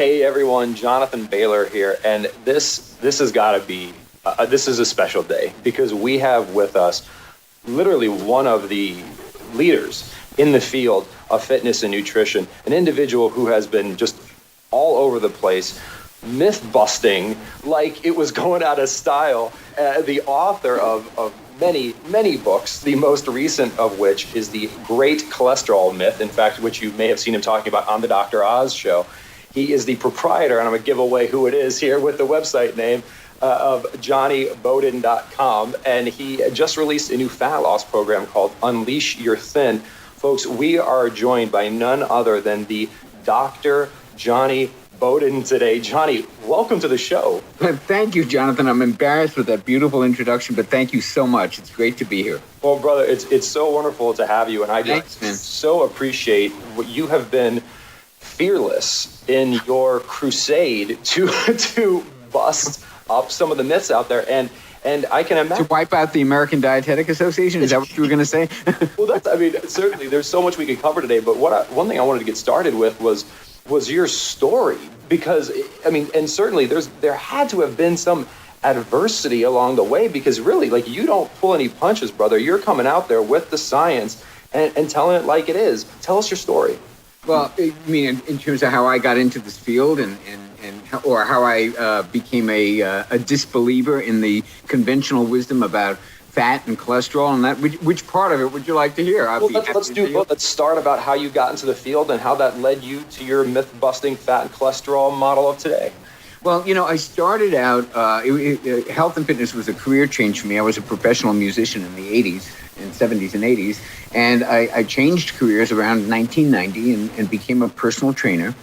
Hey everyone, Jonathan Bailor here, and this has got to be this is a special day because we have with us literally one of the leaders in the field of fitness and nutrition, an individual who has been just all over the place, myth busting like it was going out of style, the author of many books, the most recent of which is The Great Cholesterol Myth, in fact, which you may have seen him talking about on the Dr. Oz show. He is the proprietor, and I'm going to give away who it is here with the website name, of JonnyBowden.com, and he just released a new fat loss program called Unleash Your Thin. Folks, we are joined by none other than the Dr. Jonny Bowden today. Jonny, welcome to the show. Thank you, Jonathan. I'm embarrassed with that beautiful introduction, but thank you so much. It's great to be here. Well, brother, it's so wonderful to have you, and I just so appreciate what you have been fearless in your crusade to bust up some of the myths out there, and I can imagine to wipe out the American Dietetic Association. Is that what you were going to say? Well, certainly there's so much we could cover today, but one thing I wanted to get started with was your story, because and certainly there had to have been some adversity along the way, because really, like, you don't pull any punches, brother. You're coming out there with the science and telling it like it is. Tell us your story. Well, I mean, in terms of how I got into this field or how I became a disbeliever in the conventional wisdom about fat and cholesterol, and that, which part of it would you like to hear? Let's start about how you got into the field and how that led you to your myth-busting fat and cholesterol model of today. Well, I started out, health and fitness was a career change for me. I was a professional musician in the 80s, and 70s and 80s, and I changed careers around 1990 and became a personal trainer.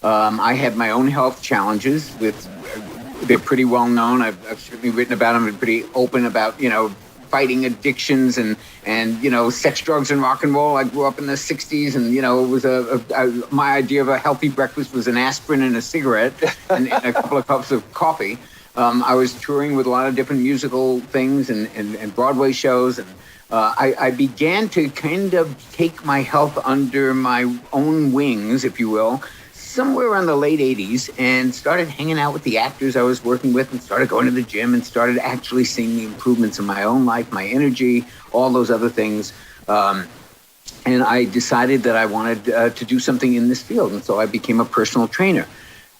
I had my own health challenges. They're pretty well known. I've certainly written about them and pretty open about, fighting addictions and sex, drugs, and rock and roll. I grew up in the 60s, and, it was my idea of a healthy breakfast was an aspirin and a cigarette and a couple of cups of coffee. I was touring with a lot of different musical things and Broadway shows, and I began to kind of take my health under my own wings, if you will, somewhere around the late 80s, and started hanging out with the actors I was working with, and started going to the gym, and started actually seeing the improvements in my own life, my energy, all those other things. And I decided that I wanted to do something in this field, and so I became a personal trainer.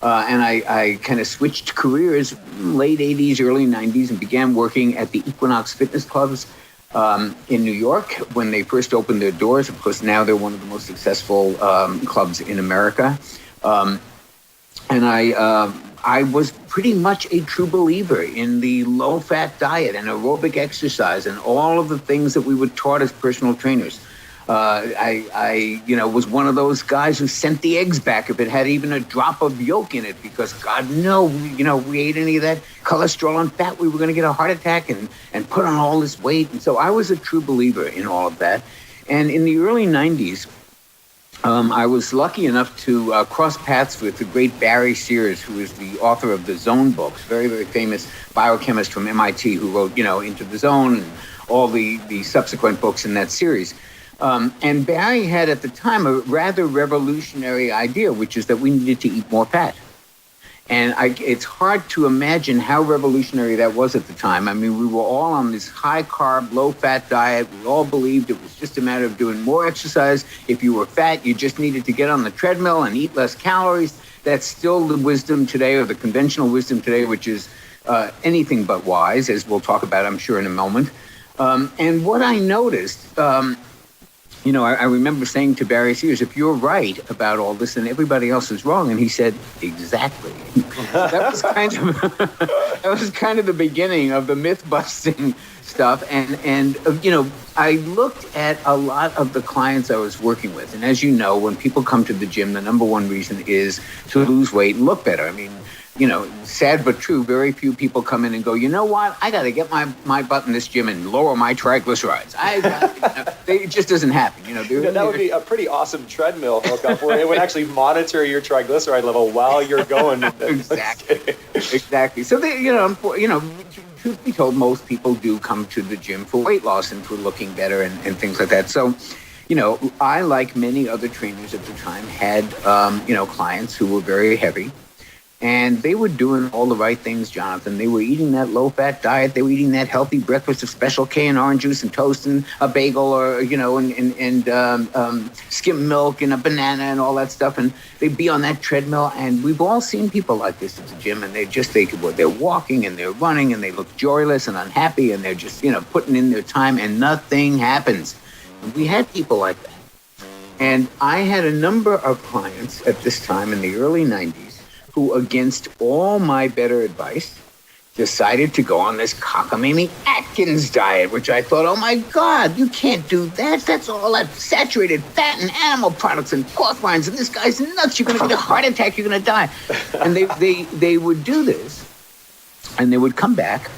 And I kind of switched careers late 80s, early 90s, and began working at the Equinox fitness clubs in New York when they first opened their doors. Of course, now they're one of the most successful clubs in America. And I was pretty much a true believer in the low-fat diet and aerobic exercise and all of the things that we were taught as personal trainers. I was one of those guys who sent the eggs back if it had even a drop of yolk in it, because God, no, we ate any of that cholesterol and fat, we were going to get a heart attack and put on all this weight. And so I was a true believer in all of that. And in the early 90s, I was lucky enough to cross paths with the great Barry Sears, who is the author of the Zone books, very, very famous biochemist from MIT who wrote, Into the Zone and all the subsequent books in that series. And Barry had at the time a rather revolutionary idea, which is that we needed to eat more fat. And it's hard to imagine how revolutionary that was at the time. I mean, we were all on this high-carb, low-fat diet. We all believed it was just a matter of doing more exercise. If you were fat, you just needed to get on the treadmill and eat less calories. That's still the wisdom today, or the conventional wisdom today, which is anything but wise, as we'll talk about, I'm sure, in a moment. And what I noticed... I remember saying to Barry Sears, if you're right about all this, then everybody else is wrong. And he said, exactly. That was kind of the beginning of the myth-busting stuff. And I looked at a lot of the clients I was working with. And as you know, when people come to the gym, the number one reason is to lose weight and look better. I mean, sad but true, very few people come in and go, you know what, I got to get my butt in this gym and lower my triglycerides. It just doesn't happen. That would be a pretty awesome treadmill hookup where it would actually monitor your triglyceride level while you're going. Exactly. So, truth be told, most people do come to the gym for weight loss and for looking better and things like that. So, I, like many other trainers at the time, had, clients who were very heavy. And they were doing all the right things, Jonathan. They were eating that low-fat diet. They were eating that healthy breakfast of Special K and orange juice and toast and a bagel, or and skim milk and a banana and all that stuff. And they'd be on that treadmill. And we've all seen people like this at the gym. And they're walking and they're running and they look joyless and unhappy, and they're just putting in their time and nothing happens. And we had people like that. And I had a number of clients at this time in the early 90s who, against all my better advice, decided to go on this cockamamie Atkins diet, which I thought, oh my God, you can't do that. That's all that saturated fat and animal products and cloth rinds, and this guy's nuts. You're going to get a heart attack. You're going to die. And they would do this, and they would come back,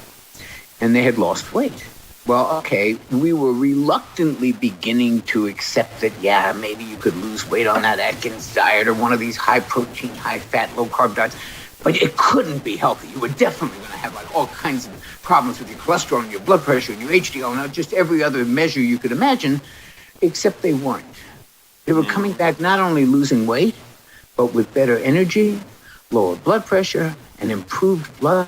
and they had lost weight. Well, okay, we were reluctantly beginning to accept that, yeah, maybe you could lose weight on that Atkins diet or one of these high-protein, high-fat, low-carb diets, but it couldn't be healthy. You were definitely going to have like all kinds of problems with your cholesterol and your blood pressure and your HDL and just every other measure you could imagine, except they weren't. They were coming back not only losing weight, but with better energy, lower blood pressure, and improved blood.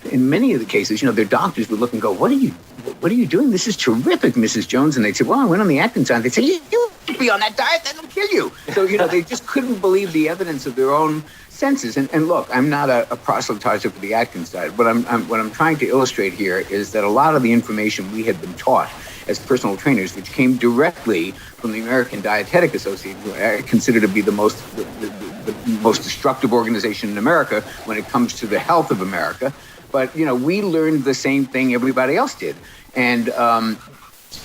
In many of the cases, their doctors would look and go, what are you doing? This is terrific, Mrs. Jones. And they'd say, well, I went on the Atkins diet. They'd say, you should be on that diet. That'll kill you. So, they just couldn't believe the evidence of their own senses. And look, I'm not a proselytizer for the Atkins diet. What I'm trying to illustrate here is that a lot of the information we had been taught as personal trainers, which came directly from the American Dietetic Association, who I consider to be the most destructive organization in America when it comes to the health of America. But, we learned the same thing everybody else did. And,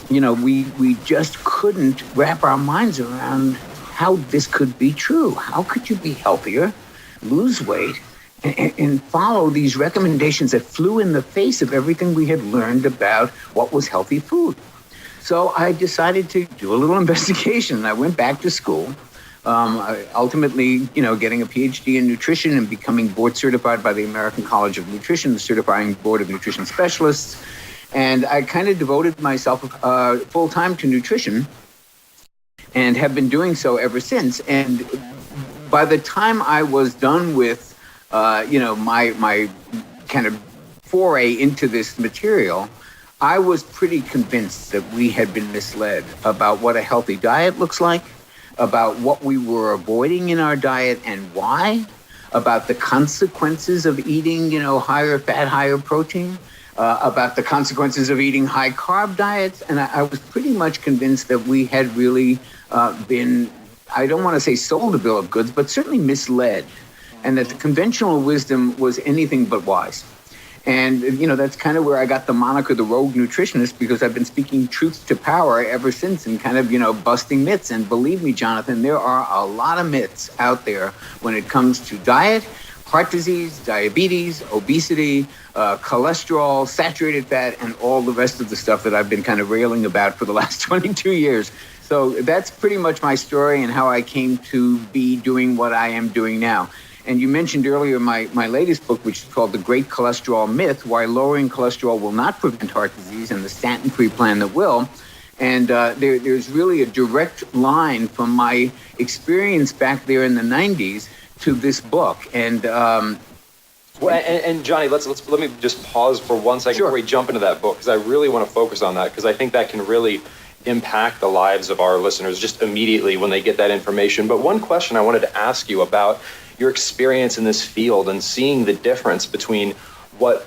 we just couldn't wrap our minds around how this could be true. How could you be healthier, lose weight, and follow these recommendations that flew in the face of everything we had learned about what was healthy food? So I decided to do a little investigation. I went back to school. Ultimately, getting a PhD in nutrition and becoming board certified by the American College of Nutrition, the certifying board of nutrition specialists. And I kind of devoted myself full time to nutrition and have been doing so ever since. And by the time I was done with, my kind of foray into this material, I was pretty convinced that we had been misled about what a healthy diet looks like, about what we were avoiding in our diet and why, about the consequences of eating, higher fat, higher protein, about the consequences of eating high carb diets. And I was pretty much convinced that we had really been, I don't want to say sold a bill of goods, but certainly misled, and that the conventional wisdom was anything but wise. And, that's kind of where I got the moniker, the rogue nutritionist, because I've been speaking truth to power ever since and kind of, busting myths. And believe me, Jonathan, there are a lot of myths out there when it comes to diet, heart disease, diabetes, obesity, cholesterol, saturated fat, and all the rest of the stuff that I've been kind of railing about for the last 22 years. So that's pretty much my story and how I came to be doing what I am doing now. And you mentioned earlier my latest book, which is called The Great Cholesterol Myth, Why Lowering Cholesterol Will Not Prevent Heart Disease, and the statin-free plan that will. And there's really a direct line from my experience back there in the 90s to this book. And and Jonny, let me just pause for 1 second Sure. before we jump into that book, because I really want to focus on that, because I think that can really impact the lives of our listeners just immediately when they get that information. But one question I wanted to ask you about your experience in this field and seeing the difference between what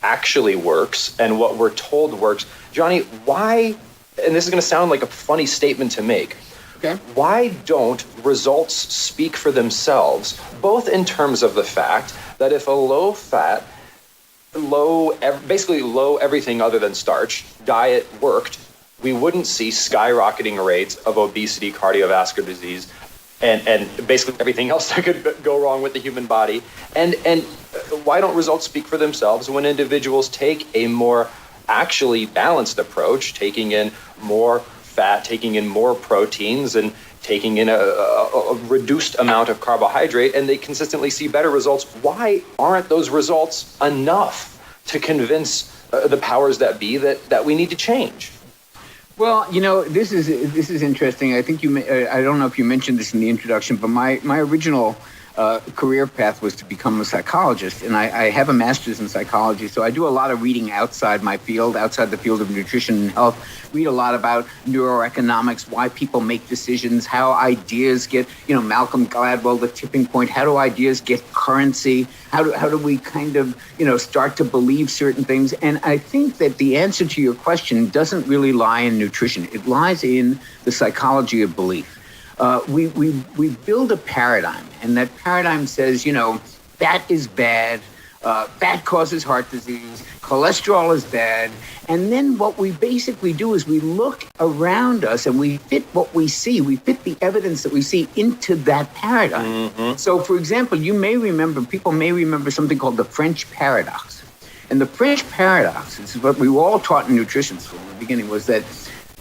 actually works and what we're told works. Jonny, why, and this is going to sound like a funny statement to make, okay, why don't results speak for themselves, both in terms of the fact that if a low-fat, basically low everything other than starch diet worked, we wouldn't see skyrocketing rates of obesity, cardiovascular disease, and basically everything else that could go wrong with the human body. And why don't results speak for themselves when individuals take a more actually balanced approach, taking in more fat, taking in more proteins, and taking in a reduced amount of carbohydrate, and they consistently see better results? Why aren't those results enough to convince the powers that be that we need to change? Well, this is interesting. I think I don't know if you mentioned this in the introduction, but my original career path was to become a psychologist, and I have a master's in psychology, so I do a lot of reading outside my field, outside the field of nutrition and health. Read a lot about neuroeconomics, why people make decisions, how ideas get, Malcolm Gladwell, the tipping point. How do ideas get currency? How do we kind of, start to believe certain things? And I think that the answer to your question doesn't really lie in nutrition. It lies in the psychology of belief. We build a paradigm, and that paradigm says, fat is bad, fat causes heart disease, cholesterol is bad, and then what we basically do is we look around us and we fit what we see, we fit the evidence that we see into that paradigm. Mm-hmm. So, for example, people may remember something called the French paradox. And the French paradox, this is what we were all taught in nutrition school in the beginning, was that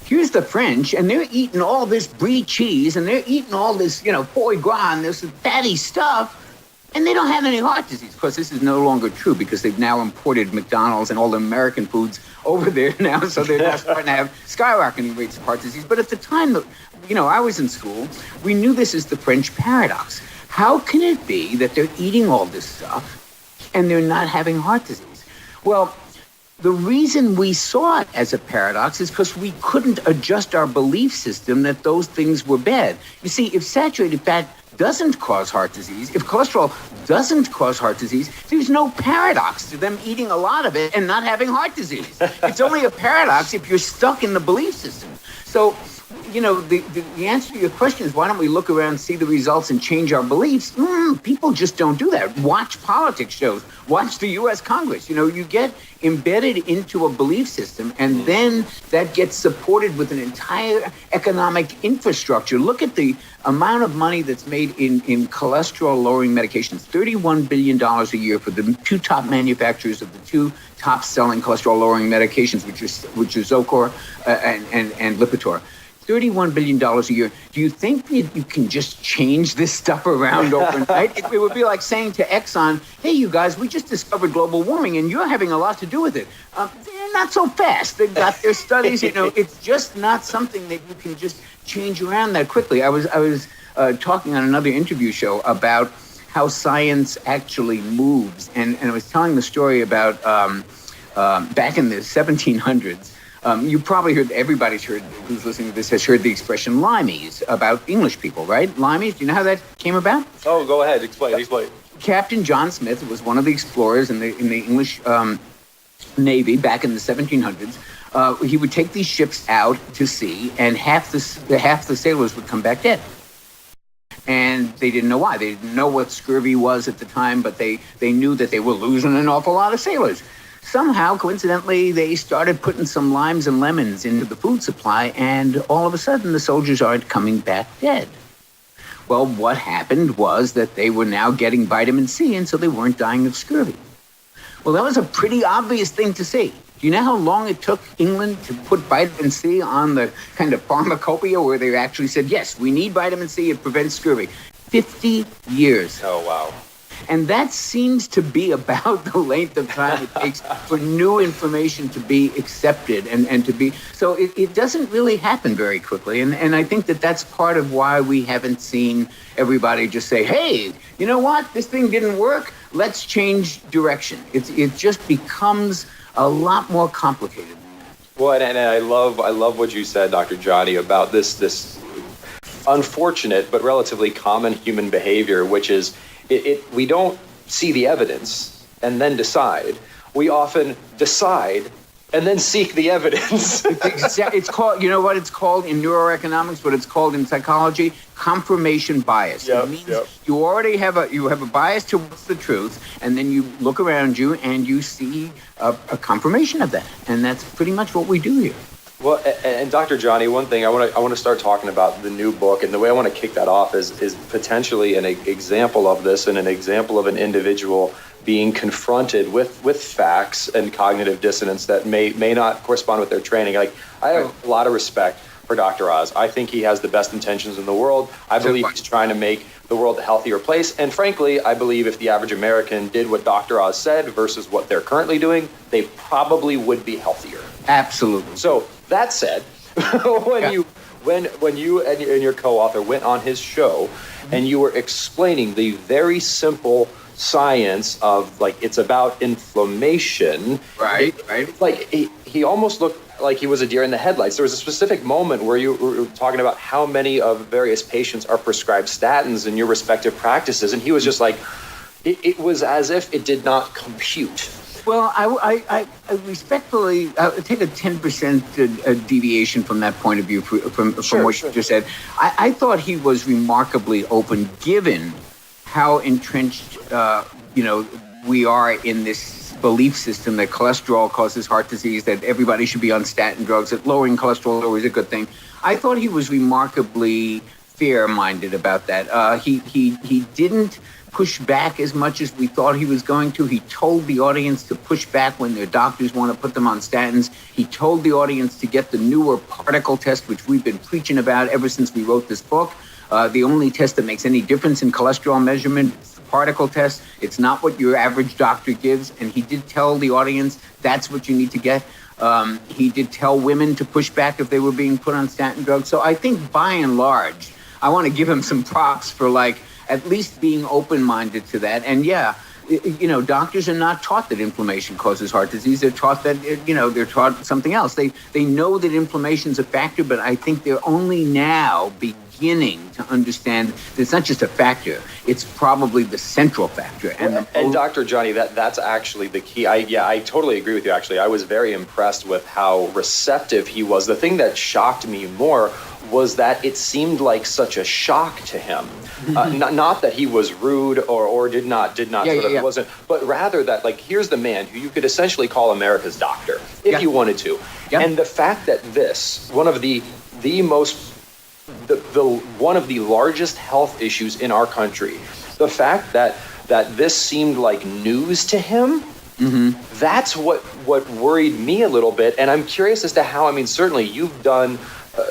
here's the French, and they're eating all this brie cheese, and they're eating all this, foie gras, and this fatty stuff, and they don't have any heart disease. Of course, this is no longer true because they've now imported McDonald's and all the American foods over there now, so they're now starting to have skyrocketing rates of heart disease. But at the time that, I was in school, we knew this is the French paradox. How can it be that they're eating all this stuff and they're not having heart disease? Well, the reason we saw it as a paradox is because we couldn't adjust our belief system that those things were bad. You see, if saturated fat doesn't cause heart disease, if cholesterol doesn't cause heart disease, there's no paradox to them eating a lot of it and not having heart disease. It's only a paradox if you're stuck in the belief system. So, the answer to your question is, why don't we look around, see the results, and change our beliefs? People just don't do that. Watch politics shows. Watch the U.S. Congress. You get embedded into a belief system, and then that gets supported with an entire economic infrastructure. Look at the amount of money that's made in cholesterol-lowering medications. $31 billion a year for the two top manufacturers of the two top-selling cholesterol-lowering medications, which are Zocor and Lipitor. $31 billion a year. Do you think that you can just change this stuff around overnight? It would be like saying to Exxon, hey, you guys, we just discovered global warming and you're having a lot to do with it. Not so fast. They've got their studies. It's just not something that you can just change around that quickly. I was talking on another interview show about how science actually moves. And I was telling the story about back in the 1700s. You probably everybody's heard, who's listening to this has heard the expression limeys about English people, right? Limeys, do you know how that came about? Oh, go ahead, explain. Captain John Smith was one of the explorers in the English Navy back in the 1700s. He would take these ships out to sea, and half the sailors would come back dead. And they didn't know why. They didn't know what scurvy was at the time, but they knew that they were losing an awful lot of sailors. Somehow, coincidentally, they started putting some limes and lemons into the food supply, and all of a sudden, the soldiers aren't coming back dead. Well, what happened was that they were now getting vitamin C, and so they weren't dying of scurvy. Well, that was a pretty obvious thing to see. Do you know how long it took England to put vitamin C on the kind of pharmacopoeia where they actually said, yes, we need vitamin C, it prevents scurvy? 50 years. Oh, wow. And that seems to be about the length of time it takes for new information to be accepted and to be... So it doesn't really happen very quickly. And I think that that's part of why we haven't seen everybody just say, hey, you know what? This thing didn't work. Let's change direction. It just becomes a lot more complicated than that. Well, and I love what you said, Dr. Jonny, about this unfortunate but relatively common human behavior, which is we don't see the evidence and then decide. We often decide and then seek the evidence. It's called, you know what it's called in neuroeconomics, what it's called in psychology? Confirmation bias. It means you already have a bias to what's the truth, and then you look around you and you see a confirmation of that. And that's pretty much what we do here. Well, and Dr. Jonny, one thing I want to start talking about the new book, and the way I want to kick that off is potentially an example of this, and an example of an individual being confronted with facts and cognitive dissonance that may not correspond with their training. Like, I have a lot of respect for Dr. Oz. I think he has the best intentions in the world. I believe he's trying to make the world a healthier place. And frankly, I believe if the average American did what Dr. Oz said versus what they're currently doing, they probably would be healthier. Absolutely. So that said, when you and your co-author went on his show, and you were explaining the very simple science of like it's about inflammation. Right. Like he almost looked like he was a deer in the headlights. There was a specific moment where you were talking about how many of various patients are prescribed statins in your respective practices, and he was just like, it was as if it did not compute. Well, I respectfully take a 10% deviation from that point of view from what you just said. I thought he was remarkably open, given how entrenched we are in this belief system that cholesterol causes heart disease, that everybody should be on statin drugs, that lowering cholesterol is always a good thing. I thought he was remarkably fair-minded about that. He didn't push back as much as we thought he was going to. He told the audience to push back when their doctors want to put them on statins. He told the audience to get the newer particle test, which we've been preaching about ever since we wrote this book. The only test that makes any difference in cholesterol measurement is the particle test. It's not what your average doctor gives. And he did tell the audience that's what you need to get. He did tell women to push back if they were being put on statin drugs. So I think by and large, I want to give him some props for at least being open-minded to that. And doctors are not taught that inflammation causes heart disease. They're taught that, they're taught something else. They know that inflammation is a factor, but I think they're only now beginning to understand that it's not just a factor. It's probably the central factor. And Dr. Jonny, that's actually the key. I totally agree with you, actually. I was very impressed with how receptive he was. The thing that shocked me more was that it seemed like such a shock to him. Not that he was rude or did not wasn't, but rather that here's the man who you could essentially call America's doctor if you wanted to. Yeah. And the fact that this, one of the largest health issues in our country, the fact that this seemed like news to him, that's what worried me a little bit. And I'm curious as to how, certainly you've done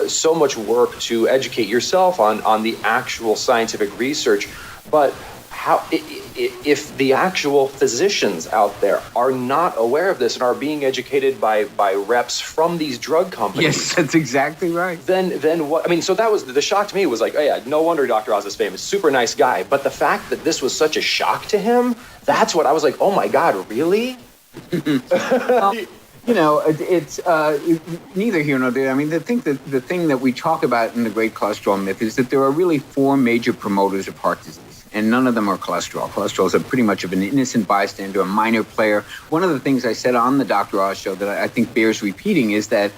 so much work to educate yourself on the actual scientific research, but how if the actual physicians out there are not aware of this and are being educated by reps from these drug companies? Yes, that's exactly right. Then what? So that was the shock to me. Was like, oh yeah, no wonder Dr. Oz is famous, super nice guy. But the fact that this was such a shock to him, that's what I was like, oh my God, really? It's neither here nor there. The thing that we talk about in the Great Cholesterol Myth is that there are really four major promoters of heart disease, and none of them are cholesterol. Cholesterol is pretty much of an innocent bystander, a minor player. One of the things I said on the Dr. Oz show that I think bears repeating is that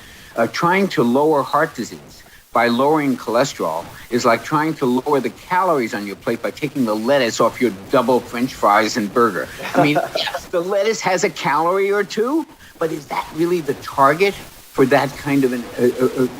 trying to lower heart disease by lowering cholesterol is like trying to lower the calories on your plate by taking the lettuce off your double French fries and burger. Yes, the lettuce has a calorie or two, but is that really the target for that kind of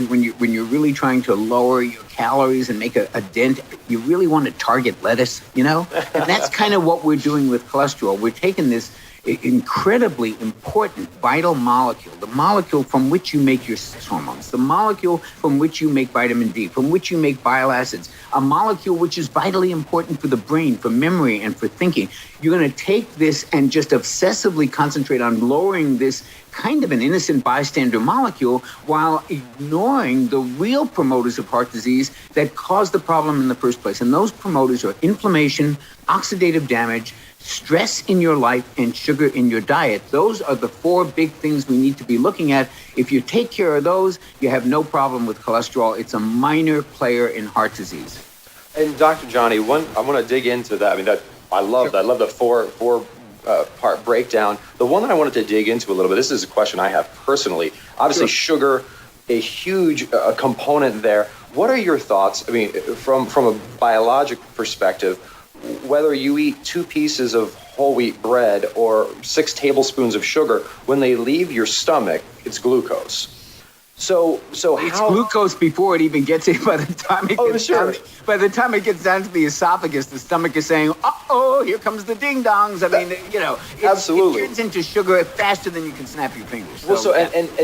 when you're really trying to lower your calories and make a dent? You really want to target lettuce, And that's kind of what we're doing with cholesterol. We're taking this incredibly important vital molecule, the molecule from which you make your sex hormones, the molecule from which you make vitamin D, from which you make bile acids, a molecule which is vitally important for the brain, for memory, and for thinking. You're going to take this and just obsessively concentrate on lowering this kind of an innocent bystander molecule while ignoring the real promoters of heart disease that cause the problem in the first place. And those promoters are inflammation, oxidative damage, stress in your life, and sugar in your diet. Those are the four big things we need to be looking at. If you take care of those, you have no problem with cholesterol. It's a minor player in heart disease. And Dr. Jonny, I want to dig into that. I love that. I love the four part breakdown. The one that I wanted to dig into a little bit, this is a question I have personally. Obviously, sugar, a huge component there. What are your thoughts? From a biologic perspective, whether you eat 2 pieces of whole wheat bread or 6 tablespoons of sugar, when they leave your stomach, it's glucose. So it's glucose before it even gets in. By the time it gets down to the esophagus, the stomach is saying, "Uh-oh, here comes the ding dongs." Absolutely. It turns into sugar faster than you can snap your fingers.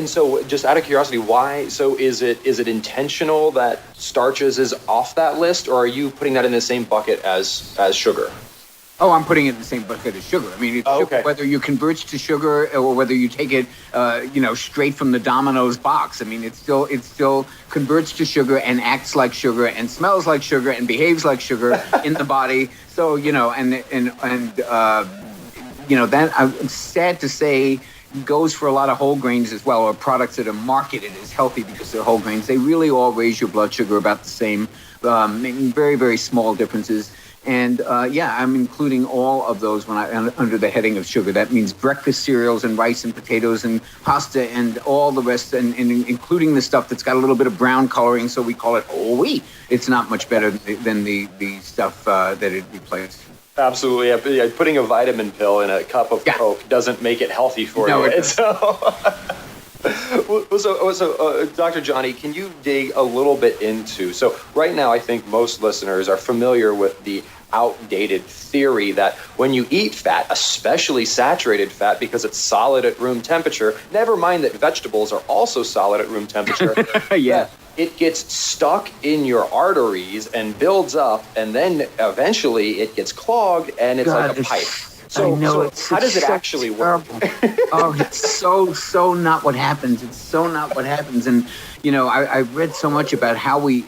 So just out of curiosity, why? So is it intentional that starches is off that list, or are you putting that in the same bucket as sugar? Oh, I'm putting it in the same bucket as sugar. I mean, it's sugar, whether you convert to sugar or whether you take it, straight from the Domino's box. I mean, it still converts to sugar and acts like sugar and smells like sugar and behaves like sugar in the body. So, that I'm sad to say goes for a lot of whole grains as well, or products that are marketed as healthy because they're whole grains. They really all raise your blood sugar about the same, making very, very small differences. And I'm including all of those under the heading of sugar. That means breakfast cereals and rice and potatoes and pasta and all the rest, and including the stuff that's got a little bit of brown coloring, so we call it whole wheat. It's not much better than the stuff that it replaced. Absolutely. Putting a vitamin pill in a cup of Coke doesn't make it healthy for you. It So, Dr. Jonny, can you dig a little bit into, so right now I think most listeners are familiar with the outdated theory that when you eat fat, especially saturated fat, because it's solid at room temperature, never mind that vegetables are also solid at room temperature, it gets stuck in your arteries and builds up, and then eventually it gets clogged and it's like a pipe. So how does it actually work? Oh, it's so not what happens. It's so not what happens. And I've read so much about how we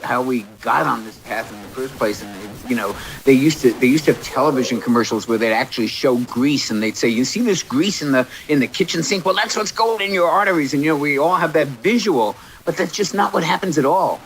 got on this path in the first place. And they used to have television commercials where they'd actually show grease, and they'd say, "You see this grease in the kitchen sink? Well, that's what's going in your arteries." And we all have that visual, but that's just not what happens at all.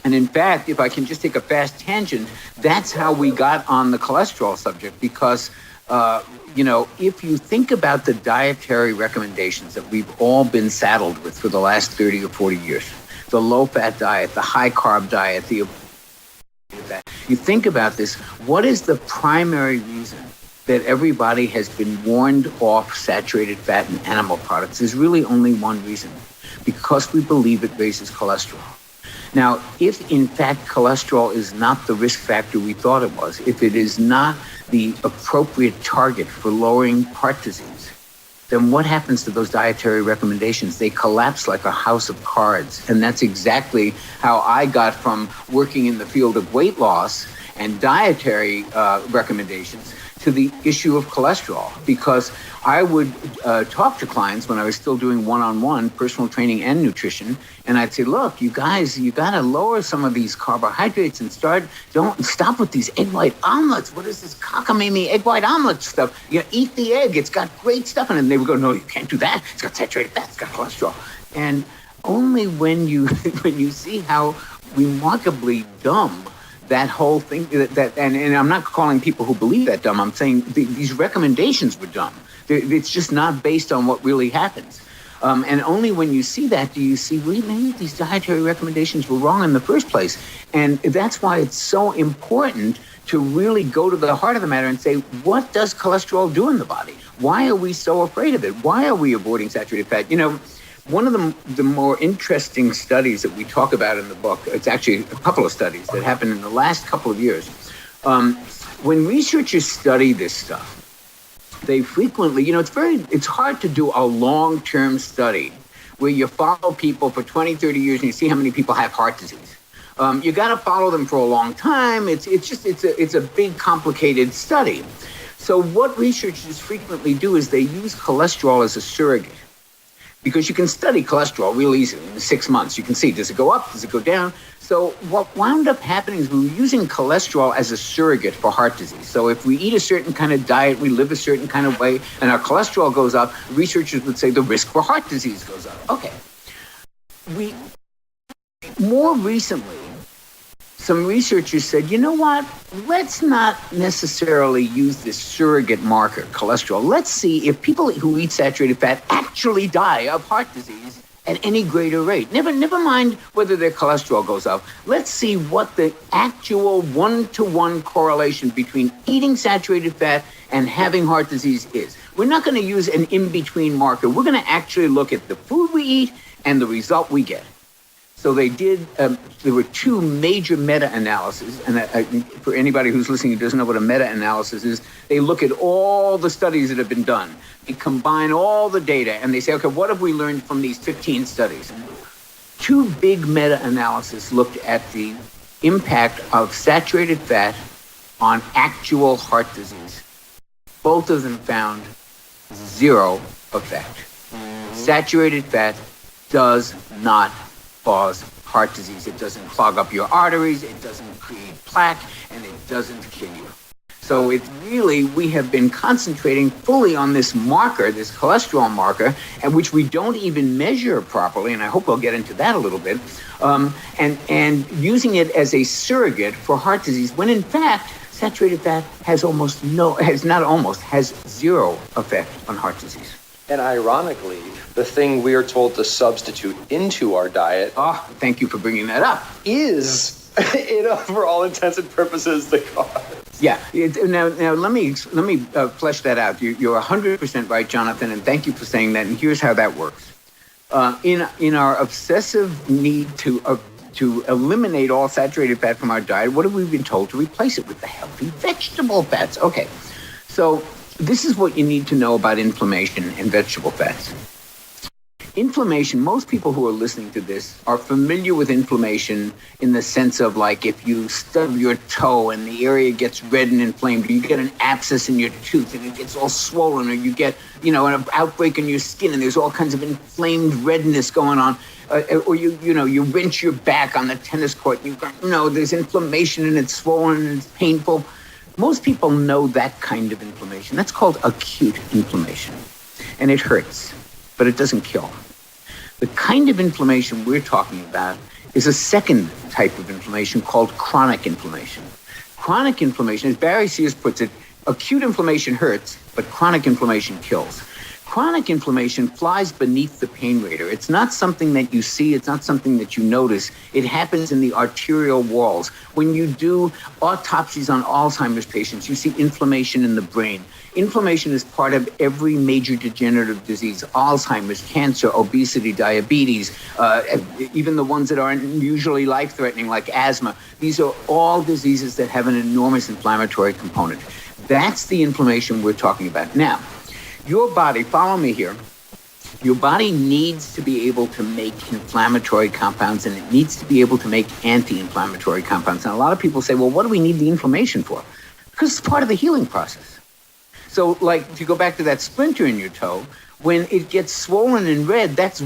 And in fact, if I can just take a fast tangent, that's how we got on the cholesterol subject, because, if you think about the dietary recommendations that we've all been saddled with for the last 30 or 40 years, the low-fat diet, the high-carb diet, you think about this, what is the primary reason that everybody has been warned off saturated fat and animal products? There's really only one reason, because we believe it raises cholesterol. Now, if in fact cholesterol is not the risk factor we thought it was, if it is not the appropriate target for lowering heart disease, then what happens to those dietary recommendations? They collapse like a house of cards. And that's exactly how I got from working in the field of weight loss and dietary recommendations to the issue of cholesterol, because I would talk to clients when I was still doing one-on-one personal training and nutrition, and I'd say, look, you guys, you got to lower some of these carbohydrates and don't stop with these egg white omelets. What is this cockamamie egg white omelet stuff? Eat the egg. It's got great stuff in it. And they would go, no, you can't do that. It's got saturated fat. It's got cholesterol. And only when you see how remarkably dumb that whole thing, and I'm not calling people who believe that dumb. I'm saying these recommendations were dumb. It's just not based on what really happens. And only when you see that do you see, wait, maybe these dietary recommendations were wrong in the first place. And that's why it's so important to really go to the heart of the matter and say, what does cholesterol do in the body? Why are we so afraid of it? Why are we avoiding saturated fat? One of the more interesting studies that we talk about in the book, it's actually a couple of studies that happened in the last couple of years. When researchers study this stuff, they frequently, it's hard to do a long-term study where you follow people for 20, 30 years and you see how many people have heart disease. You got to follow them for a long time. It's a big, complicated study. So what researchers frequently do is they use cholesterol as a surrogate, because you can study cholesterol real easily in 6 months. You can see, does it go up? Does it go down? So what wound up happening is we were using cholesterol as a surrogate for heart disease. So if we eat a certain kind of diet, we live a certain kind of way, and our cholesterol goes up, researchers would say the risk for heart disease goes up. Okay. More recently, some researchers said, you know what? Let's not necessarily use this surrogate marker, cholesterol. Let's see if people who eat saturated fat actually die of heart disease at any greater rate. Never mind whether their cholesterol goes up. Let's see what the actual one-to-one correlation between eating saturated fat and having heart disease is. We're not going to use an in-between marker. We're going to actually look at the food we eat and the result we get. So they did, there were two major meta-analyses, and for anybody who's listening who doesn't know what a meta-analysis is, they look at all the studies that have been done. They combine all the data, and they say, okay, what have we learned from these 15 studies? Two big meta-analyses looked at the impact of saturated fat on actual heart disease. Both of them found zero effect. Saturated fat does not cause heart disease. It doesn't clog up your arteries, it doesn't create plaque, and it doesn't kill you. So it's really, we have been concentrating fully on this marker, this cholesterol marker, and which we don't even measure properly, and I hope we'll get into that a little bit, and using it as a surrogate for heart disease, when in fact, saturated fat has zero effect on heart disease. And ironically, the thing we are told to substitute into our diet, thank you for bringing that up, is, for all intents and purposes, the cause. Yeah. Now let me flesh that out. You're 100% right, Jonathan, and thank you for saying that. And here's how that works. In our obsessive need to eliminate all saturated fat from our diet, what have we been told? To replace it with the healthy vegetable fats. Okay. So this is what you need to know about inflammation and vegetable fats. Inflammation, most people who are listening to this are familiar with inflammation in the sense of, like, if you stub your toe and the area gets red and inflamed, or you get an abscess in your tooth and it gets all swollen, or you get, an outbreak in your skin and there's all kinds of inflamed redness going on, or you wrench your back on the tennis court and you've got, there's inflammation and it's swollen and it's painful. Most people know that kind of inflammation. That's called acute inflammation. And it hurts, but it doesn't kill. The kind of inflammation we're talking about is a second type of inflammation called chronic inflammation. Chronic inflammation, as Barry Sears puts it, acute inflammation hurts, but chronic inflammation kills. Chronic inflammation flies beneath the pain radar. It's not something that you see. It's not something that you notice. It happens in the arterial walls. When you do autopsies on Alzheimer's patients, you see inflammation in the brain. Inflammation is part of every major degenerative disease: Alzheimer's, cancer, obesity, diabetes, even the ones that aren't usually life-threatening like asthma. These are all diseases that have an enormous inflammatory component. That's the inflammation we're talking about. Now, your body, follow me here, your body needs to be able to make inflammatory compounds, and it needs to be able to make anti-inflammatory compounds. And a lot of people say, well, what do we need the inflammation for? Because it's part of the healing process. So, like, to go back to that splinter in your toe, when it gets swollen and red, that's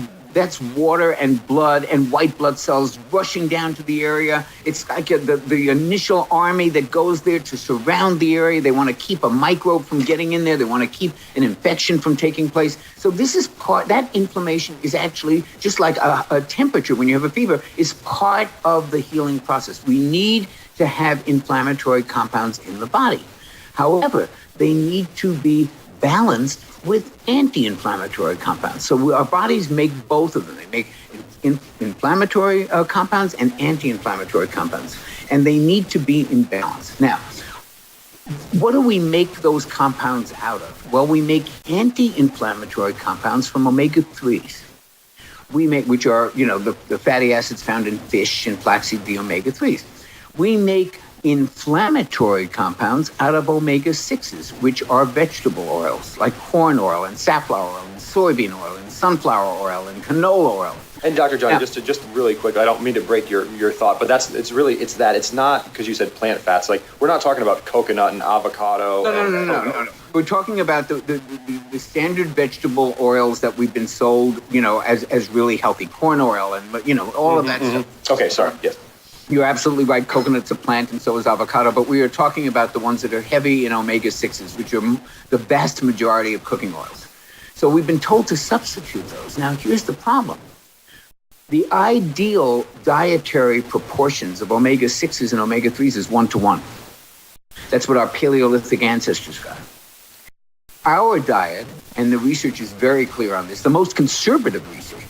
water and blood and white blood cells rushing down to the area. It's like the initial army that goes there to surround the area. They want to keep a microbe from getting in there. They want to keep an infection from taking place. So this is that inflammation is actually just like a temperature when you have a fever, is part of the healing process. We need to have inflammatory compounds in the body. However, they need to be balanced with anti-inflammatory compounds. So our bodies make both of them. They make inflammatory compounds and anti-inflammatory compounds, and they need to be in balance. Now, what do we make those compounds out of? Well, we make anti-inflammatory compounds from omega-3s. We make, which are, the fatty acids found in fish and flaxseed, the omega-3s. We make inflammatory compounds out of omega-6s, which are vegetable oils like corn oil and safflower oil and soybean oil and sunflower oil and canola oil. And Dr. Jonny, just really quick, I don't mean to break your thought, but it's not, because you said plant fats, like we're not talking about coconut and avocado. No. We're talking about the standard vegetable oils that we've been sold, as really healthy, corn oil and, all of that stuff. Okay, sorry, yes. You're absolutely right. Coconut's a plant, and so is avocado. But we are talking about the ones that are heavy in omega-6s, which are the vast majority of cooking oils. So we've been told to substitute those. Now, here's the problem. The ideal dietary proportions of omega-6s and omega-3s is 1-to-1. That's what our Paleolithic ancestors got. Our diet, and the research is very clear on this, the most conservative research,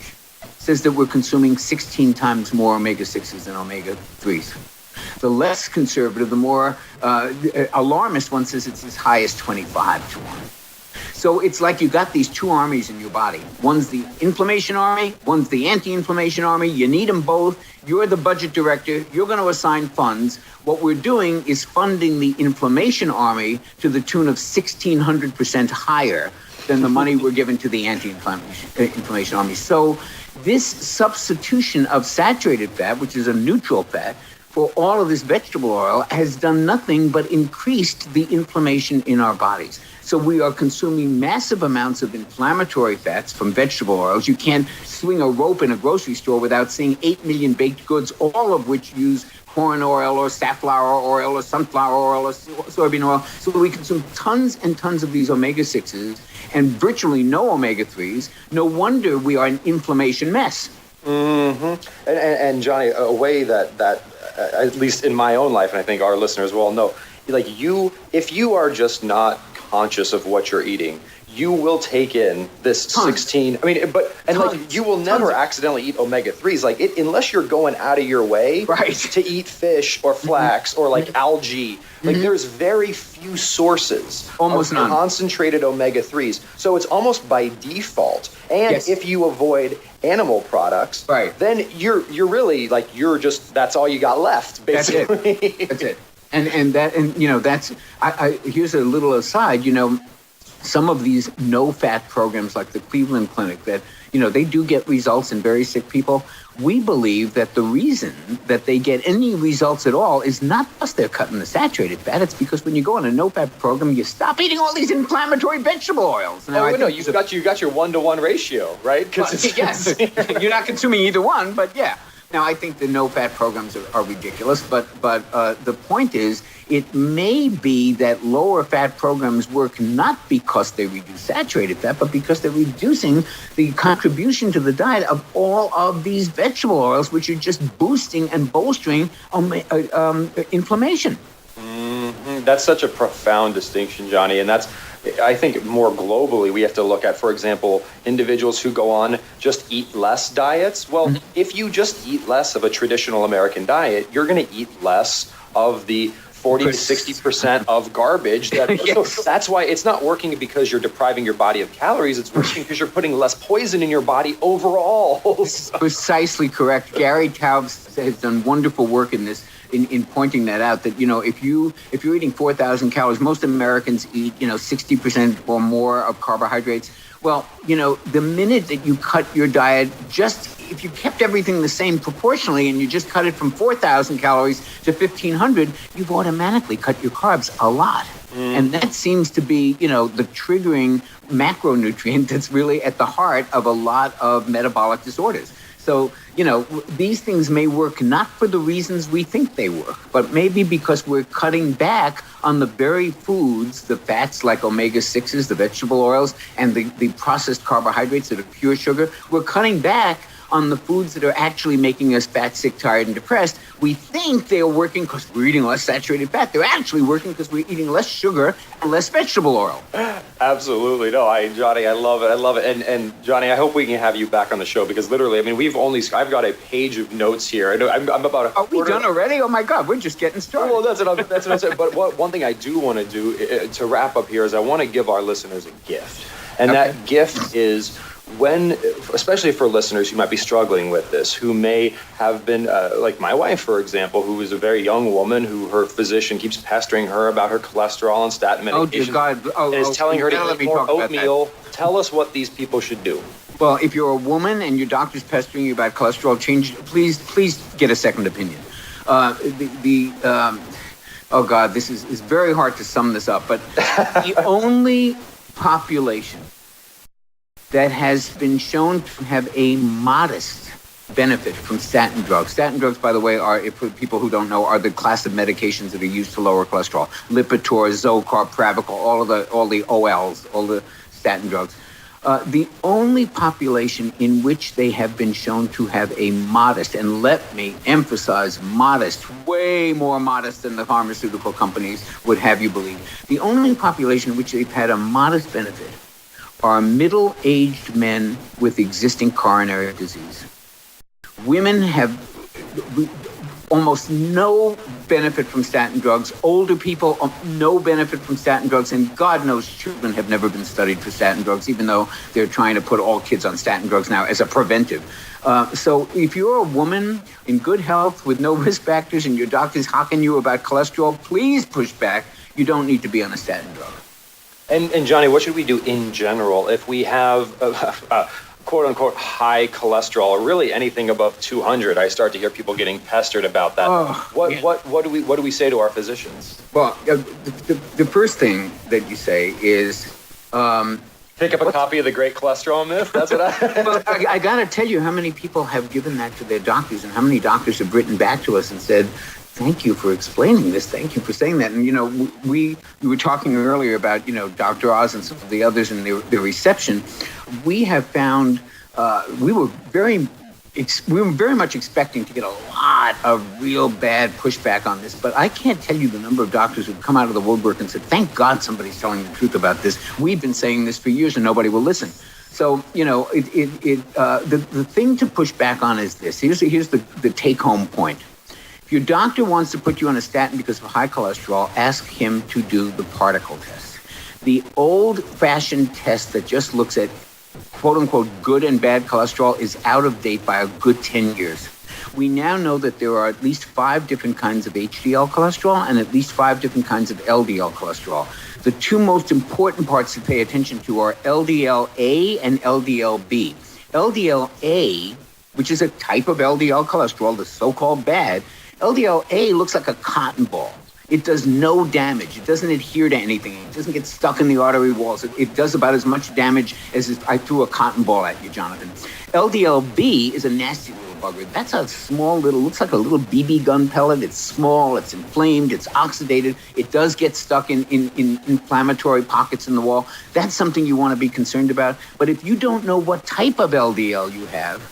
says that we're consuming 16 times more omega-6s than omega-3s. The less conservative, the more alarmist one says it's as high as 25-to-1. So it's like you got these two armies in your body. One's the inflammation army, one's the anti-inflammation army. You need them both. You're the budget director. You're going to assign funds. What we're doing is funding the inflammation army to the tune of 1,600% higher than the money we're giving to the anti-inflammation army. So this substitution of saturated fat, which is a neutral fat, for all of this vegetable oil has done nothing but increased the inflammation in our bodies. So we are consuming massive amounts of inflammatory fats from vegetable oils. You can't swing a rope in a grocery store without seeing 8 million baked goods, all of which use corn oil or safflower oil or sunflower oil or soybean oil. So we consume tons and tons of these omega-6s and virtually no omega-3s. No wonder we are an inflammation mess. Mm-hmm. And Jonny, a way that at least in my own life, and I think our listeners will know, like if you are just not conscious of what you're eating, you will take in this 16. I mean, like you will never accidentally eat omega-3s. Like unless you're going out of your way to eat fish or flax or like algae. Like there's very few sources almost of none concentrated omega-3s. So it's almost by default. And if you avoid animal products, then you're really like that's all you got left, basically. That's it. And you know, that's here's a little aside, you know, some of these no-fat programs like the Cleveland Clinic that, you know, they do get results in very sick people. We believe that the reason that they get any results at all is not because they're cutting the saturated fat. It's because when you go on a no-fat program, you stop eating all these inflammatory vegetable oils. Now, you got your 1-to-1 ratio, right? Yes, you're not consuming either one, but yeah. Now, I think the no-fat programs are ridiculous, but the point is, it may be that lower-fat programs work not because they reduce saturated fat, but because they're reducing the contribution to the diet of all of these vegetable oils, which are just boosting and bolstering inflammation. Mm-hmm. That's such a profound distinction, Jonny, and that's, I think, more globally, we have to look at, for example, individuals who go on just eat less diets. Well, if you just eat less of a traditional American diet, you're going to eat less of the 40 to 60% of garbage. So that's why it's not working because you're depriving your body of calories. It's working because you're putting less poison in your body overall. Precisely correct. Gary Taubes has done wonderful work in this. In pointing that out, that, you know, if you're eating 4,000 calories, most Americans eat, you know, 60% or more of carbohydrates. Well, you know, the minute that you cut your diet, just if you kept everything the same proportionally and you just cut it from 4,000 calories to 1,500, you've automatically cut your carbs a lot. And that seems to be, you know, the triggering macronutrient that's really at the heart of a lot of metabolic disorders. So, you know, these things may work not for the reasons we think they work, but maybe because we're cutting back on the very foods, the fats like omega-6s, the vegetable oils, and the processed carbohydrates that are pure sugar. We're cutting back on the foods that are actually making us fat, sick, tired, and depressed. We think they are working because we're eating less saturated fat. They're actually working because we're eating less sugar and less vegetable oil. Absolutely. No, Jonny, I love it. And Jonny, I hope we can have you back on the show because literally, I mean, I've got a page of notes here. I'm about a Are we done already? Oh my God, we're just getting started. Well, that's what I'm saying. But one thing I do want to do to wrap up here is I want to give our listeners a gift. And that gift is, when, especially for listeners who might be struggling with this, who may have been, like my wife, for example, who is a very young woman who her physician keeps pestering her about her cholesterol and statin medication. Oh, dear God. And is telling her to eat more oatmeal. Tell us what these people should do. Well, if you're a woman and your doctor's pestering you about cholesterol change, please get a second opinion. Oh God, this is very hard to sum this up, but the only population that has been shown to have a modest benefit from statin drugs. Statin drugs, by the way, for people who don't know, are the class of medications that are used to lower cholesterol. Lipitor, Zocor, Pravachol, all the OLs, all the statin drugs. The only population in which they have been shown to have a modest, and let me emphasize modest, way more modest than the pharmaceutical companies would have you believe. The only population in which they've had a modest benefit are middle-aged men with existing coronary disease. Women have almost no benefit from statin drugs. Older people, no benefit from statin drugs. And God knows children have never been studied for statin drugs, even though they're trying to put all kids on statin drugs now as a preventive. So if you're a woman in good health with no risk factors and your doctor's hawking you about cholesterol, please push back. You don't need to be on a statin drug. And Jonny, what should we do in general if we have quote unquote high cholesterol, or really anything above 200, I start to hear people getting pestered about that. What do we say to our physicians? Well, the first thing that you say is pick up a copy of The Great Cholesterol Myth. That's what Well, I got to tell you how many people have given that to their doctors, and how many doctors have written back to us and said, thank you for explaining this. Thank you for saying that. And, we were talking earlier about, Dr. Oz and some of the others and their reception. We have found we were very much expecting to get a lot of real bad pushback on this, but I can't tell you the number of doctors who've come out of the woodwork and said, thank God somebody's telling the truth about this. We've been saying this for years and nobody will listen. So, the thing to push back on is this. Here's the take-home point. If your doctor wants to put you on a statin because of high cholesterol, ask him to do the particle test. The old-fashioned test that just looks at quote-unquote good and bad cholesterol is out of date by a good 10 years. We now know that there are at least 5 different kinds of HDL cholesterol and at least 5 different kinds of LDL cholesterol. The 2 most important parts to pay attention to are LDL-A and LDL-B. LDL-A, which is a type of LDL cholesterol, the so-called bad, LDL-A looks like a cotton ball. It does no damage. It doesn't adhere to anything. It doesn't get stuck in the artery walls. It does about as much damage as if I threw a cotton ball at you, Jonathan. LDL-B is a nasty little bugger. That's a small little, looks like a little BB gun pellet. It's small, it's inflamed, it's oxidated. It does get stuck in inflammatory pockets in the wall. That's something you want to be concerned about. But if you don't know what type of LDL you have,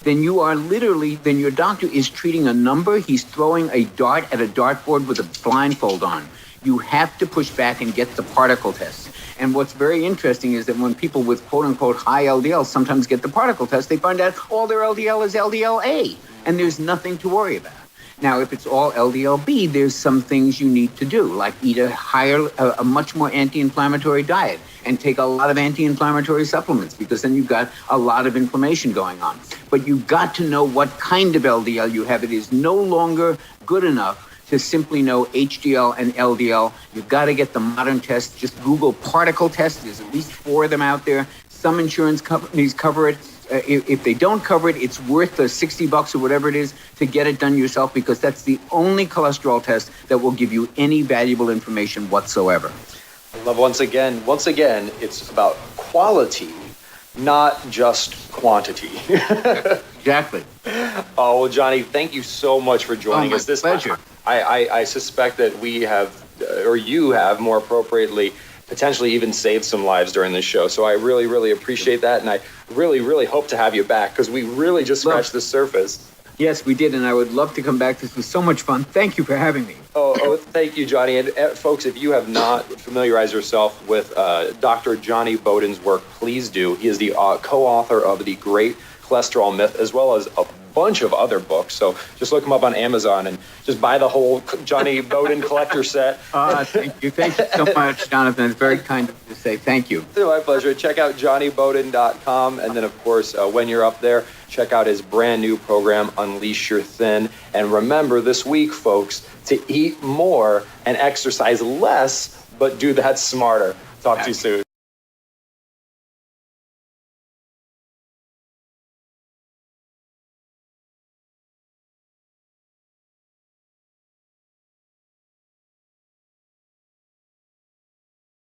then your doctor is treating a number. He's throwing a dart at a dartboard with a blindfold on. You have to push back and get the particle test. And what's very interesting is that when people with quote-unquote high LDL sometimes get the particle test, they find out all their LDL is LDL-A, and there's nothing to worry about. Now, if it's all LDL-B, there's some things you need to do, like eat a much more anti-inflammatory diet and take a lot of anti-inflammatory supplements, because then you've got a lot of inflammation going on. But you've got to know what kind of LDL you have. It is no longer good enough to simply know HDL and LDL. You've got to get the modern test. Just Google particle test. There's at least 4 of them out there. Some insurance companies cover it. If they don't cover it, it's worth the $60 or whatever it is to get it done yourself, because that's the only cholesterol test that will give you any valuable information whatsoever. Love, once again, it's about quality, not just quantity. Exactly. Oh, well, Jonny, thank you so much for joining us. This pleasure. I suspect that we have, or you have more appropriately, potentially even saved some lives during this show. So I really, really appreciate that. And I really, really hope to have you back, because we really just scratched the surface. Yes, we did. And I would love to come back. This was so much fun. Thank you for having me. Oh, thank you, Jonny. And folks, if you have not familiarized yourself with Dr. Jonny Bowden's work, please do. He is the co-author of The Great Cholesterol Myth, as well as a bunch of other books. So just look him up on Amazon and just buy the whole Jonny Bowden collector set. Thank you. Thank you so much, Jonathan. It's very kind of you to say thank you. My pleasure. Check out JonnyBowden.com. And then, of course, when you're up there, check out his brand new program, Unleash Your Thin. And remember this week, folks, to eat more and exercise less, but do that smarter. Talk to you soon.